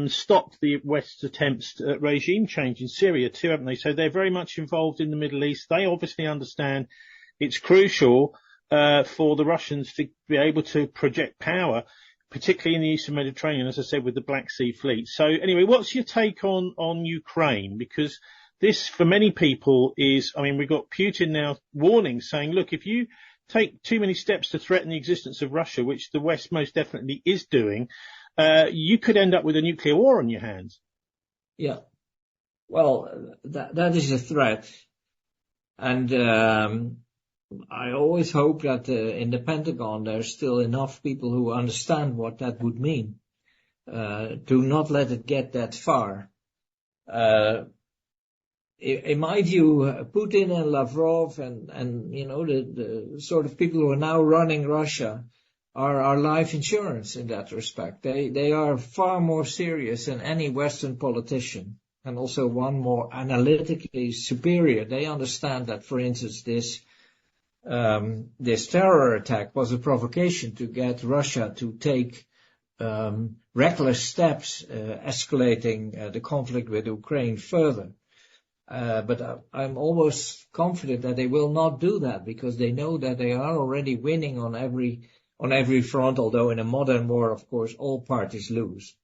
Speaker 2: stopped the West's attempts at regime change in Syria too, haven't they? So they're very much involved in the Middle East. They obviously understand it's crucial for the Russians to be able to project power, particularly in the Eastern Mediterranean, as I said, with the Black Sea Fleet. So anyway, what's your take on Ukraine? Because this, for many people, is, I mean, we've got Putin now warning, saying, look, if you take too many steps to threaten the existence of Russia, which the West most definitely is doing, you could end up with a nuclear war on your hands.
Speaker 1: Yeah. Well, that is a threat. And I always hope that in the Pentagon there's still enough people who understand what that would mean, to not let it get that far. In my view, Putin and Lavrov and you know, the sort of people who are now running Russia are life insurance in that respect. They are far more serious than any Western politician, and also one more analytically superior. They understand that, for instance, this terror attack was a provocation to get Russia to take reckless steps, escalating the conflict with Ukraine further. But I'm almost confident that they will not do that, because they know that they are already winning on every front, although in a modern war, of course, all parties lose.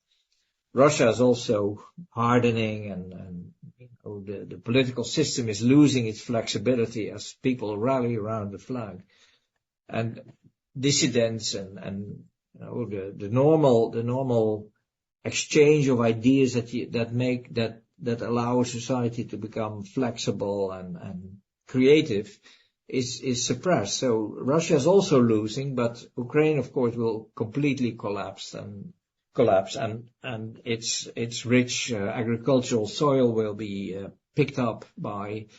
Speaker 1: Russia is also hardening, and you know, the political system is losing its flexibility as people rally around the flag. And dissidents and you know, the normal exchange of ideas that allow society to become flexible and creative is suppressed. So Russia is also losing, but Ukraine, of course, will completely collapse, and its rich agricultural soil will be picked up by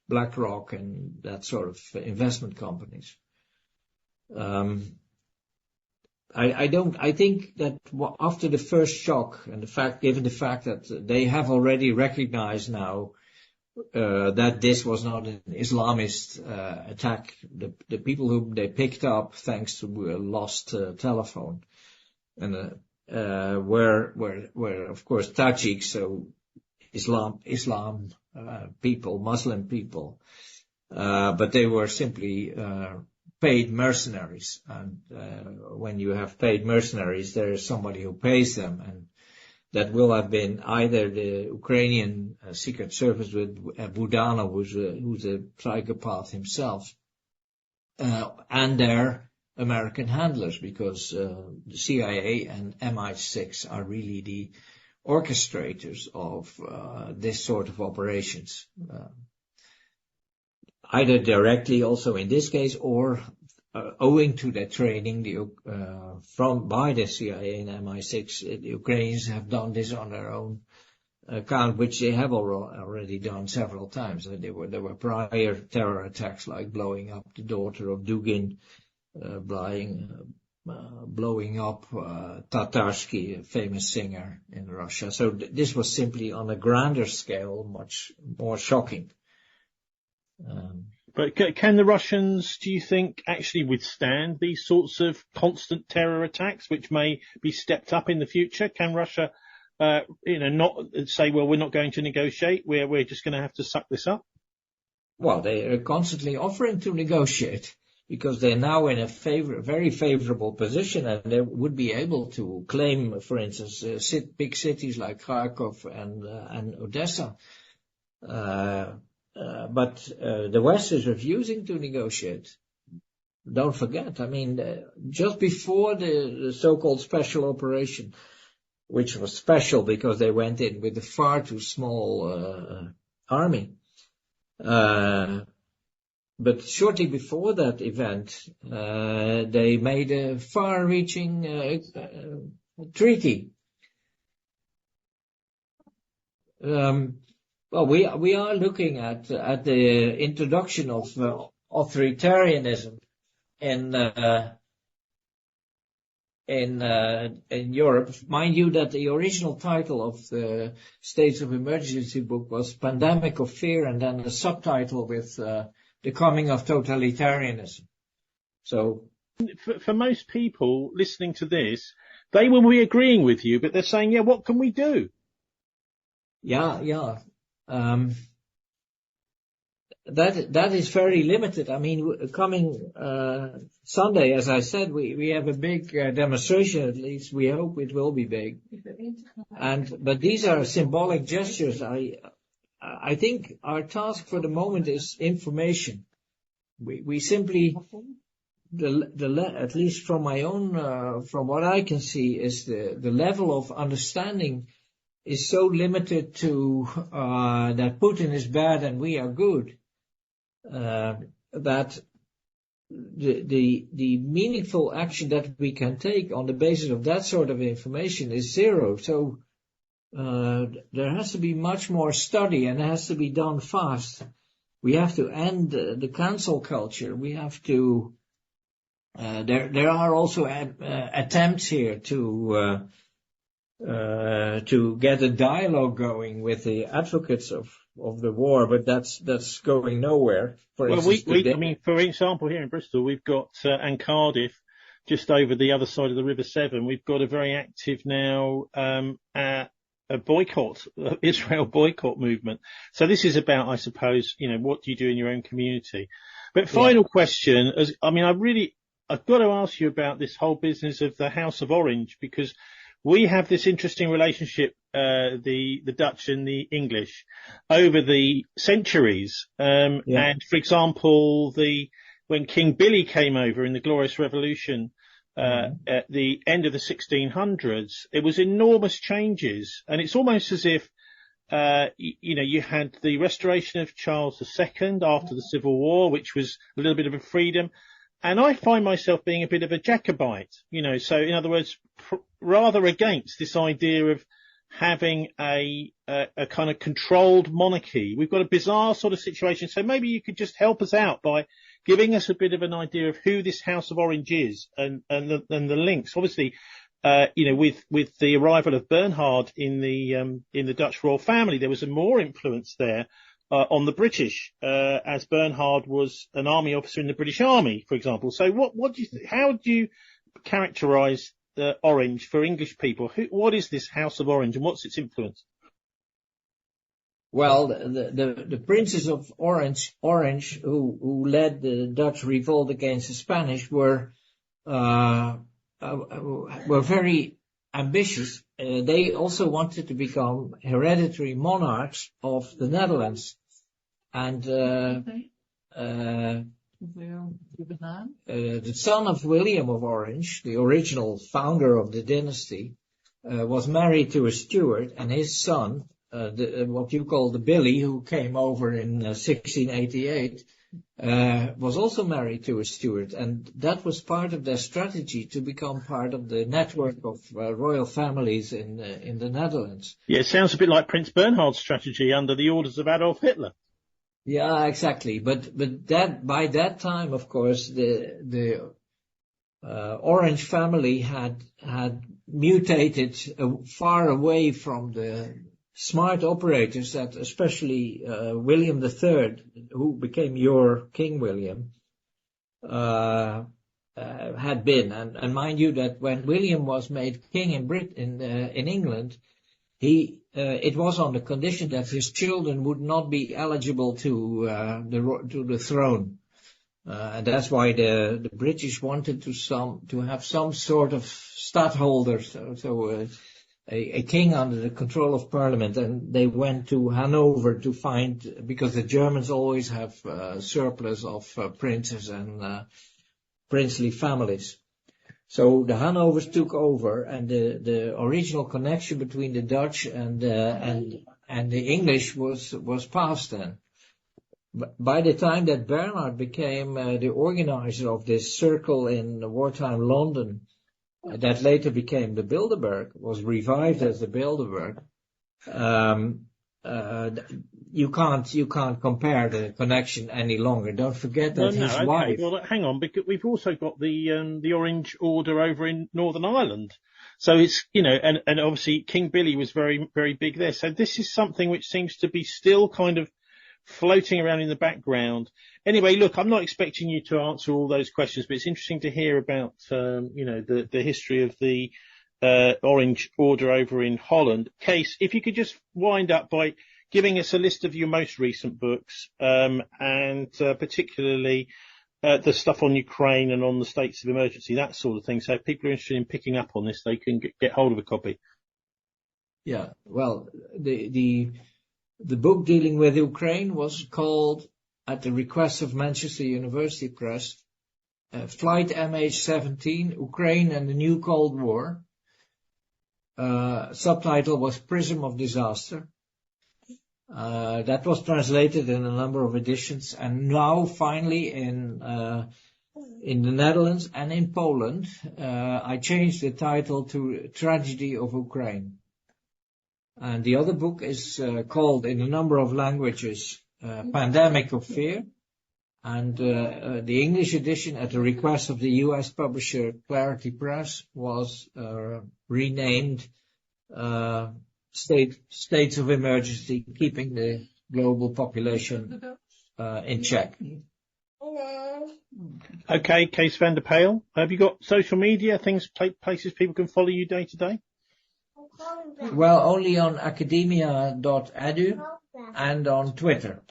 Speaker 1: BlackRock and that sort of investment companies. I think that after the first shock, and given the fact that they have already recognized now that this was not an Islamist attack, the people whom they picked up thanks to a lost telephone, and were of course Tajiks, so Islam people, Muslim people, but they were simply paid mercenaries, and when you have paid mercenaries, there is somebody who pays them, and that will have been either the Ukrainian secret service with Budanov, who's a psychopath himself, and their American handlers, because the CIA and MI6 are really the orchestrators of this sort of operations. Either directly, also in this case, or owing to their training by the CIA and MI6, the Ukrainians have done this on their own account, which they have already done several times. There were prior terror attacks, like blowing up the daughter of Dugin, blowing up Tatarsky, a famous singer in Russia. So this was simply on a grander scale, much more shocking.
Speaker 2: But can the Russians, do you think, actually withstand these sorts of constant terror attacks, which may be stepped up in the future? Can Russia, not say, well, we're not going to negotiate, we're just going to have to suck this up?
Speaker 1: Well, they are constantly offering to negotiate, because they're now in a very favorable position, and they would be able to claim, for instance, big cities like Kharkov and Odessa. But the West is refusing to negotiate. Don't forget, I mean, just before the so-called special operation, which was special because they went in with a far too small army, but shortly before that event, they made a far-reaching treaty. Well, we are looking at the introduction of authoritarianism in in Europe. Mind you that the original title of the States of Emergency book was Pandemic of Fear, and then the subtitle with the coming of totalitarianism. So
Speaker 2: for most people listening to this, they will be agreeing with you, but they're saying, yeah, what can we do?
Speaker 1: Yeah. That is very limited. I mean, coming Sunday, as I said, we have a big demonstration. At least we hope it will be big. But these are symbolic gestures. I think our task for the moment is information. We simply, at least from my own, from what I can see, is the level of understanding is so limited to that Putin is bad and we are good. That the meaningful action that we can take on the basis of that sort of information is zero. So there has to be much more study, and it has to be done fast. We have to end the cancel culture. We have to. There are also attempts here to get a dialogue going with the advocates of the war, but that's going nowhere. For
Speaker 2: example, here in Bristol, we've got and Cardiff, just over the other side of the River Severn, we've got a very active now a boycott, Israel boycott movement. So this is about, I suppose, what do you do in your own community? But final question, I've got to ask you about this whole business of the House of Orange, because we have this interesting relationship, the Dutch and the English, over the centuries. And for example, when King Billy came over in the Glorious Revolution, at the end of the 1600s, it was enormous changes. And it's almost as if, you had the restoration of Charles II after the Civil War, which was a little bit of a freedom. And I find myself being a bit of a Jacobite, so in other words, rather against this idea of having a kind of controlled monarchy. We've got a bizarre sort of situation. So maybe you could just help us out by giving us a bit of an idea of who this House of Orange is and the links. Obviously, with the arrival of Bernhard in the Dutch royal family, there was a more influence there on the British, as Bernhard was an army officer in the British Army, for example. So what do you how do you characterise the Orange for English people? What is this House of Orange and what's its influence?
Speaker 1: Well, the princes of Orange who led the Dutch revolt against the Spanish were very ambitious. They also wanted to become hereditary monarchs of the Netherlands. And the son of William of Orange, the original founder of the dynasty, was married to a steward, and his son, what you call the Billy, who came over in 1688, was also married to a steward, and that was part of their strategy to become part of the network of royal families in the Netherlands.
Speaker 2: Yeah, it sounds a bit like Prince Bernhard's strategy under the orders of Adolf Hitler.
Speaker 1: Yeah, exactly. But that by that time, of course, the Orange family had mutated far away from the smart operators that especially William III, who became your King William, had been. And mind you that when William was made king in England, it was on the condition that his children would not be eligible to the throne. And that's why the British wanted to have some sort of stadtholder, a king under the control of Parliament, and they went to Hanover to find, because the Germans always have surplus of princes and princely families. So the Hanovers took over, and the original connection between the Dutch and the English was past then. By the time that Bernhard became the organizer of this circle in wartime London, that later became the Bilderberg, was revived as the Bilderberg, you can't compare the connection any longer. Don't forget that his wife.
Speaker 2: Well, hang on, because we've also got the Orange Order over in Northern Ireland. So it's, and obviously King Billy was very, very big there. So this is something which seems to be still kind of floating around in the background. Anyway, look, I'm not expecting you to answer all those questions, but it's interesting to hear about, the history of the Orange Order over in Holland. Kees, if you could just wind up by giving us a list of your most recent books, and particularly the stuff on Ukraine and on the states of emergency, that sort of thing. So if people are interested in picking up on this, they can get hold of a copy.
Speaker 1: Yeah, well, the book dealing with Ukraine was called, at the request of Manchester University Press, Flight MH17, Ukraine and the New Cold War. Subtitle was Prism of Disaster. That was translated in a number of editions, and now finally in the Netherlands and in Poland, I changed the title to Tragedy of Ukraine. And the other book is called, in a number of languages, Pandemic of Fear. And the English edition, at the request of the US publisher Clarity Press, was renamed States of Emergency, Keeping the Global Population in Check.
Speaker 2: Okay, Kees van der Pijl, have you got social media, places people can follow you day to day?
Speaker 1: Well, only on academia.edu and on Twitter.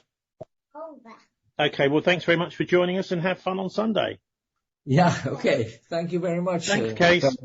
Speaker 2: Okay, well, thanks very much for joining us, and have fun on Sunday.
Speaker 1: Yeah, okay. Thank you very much.
Speaker 2: Thanks, Kees.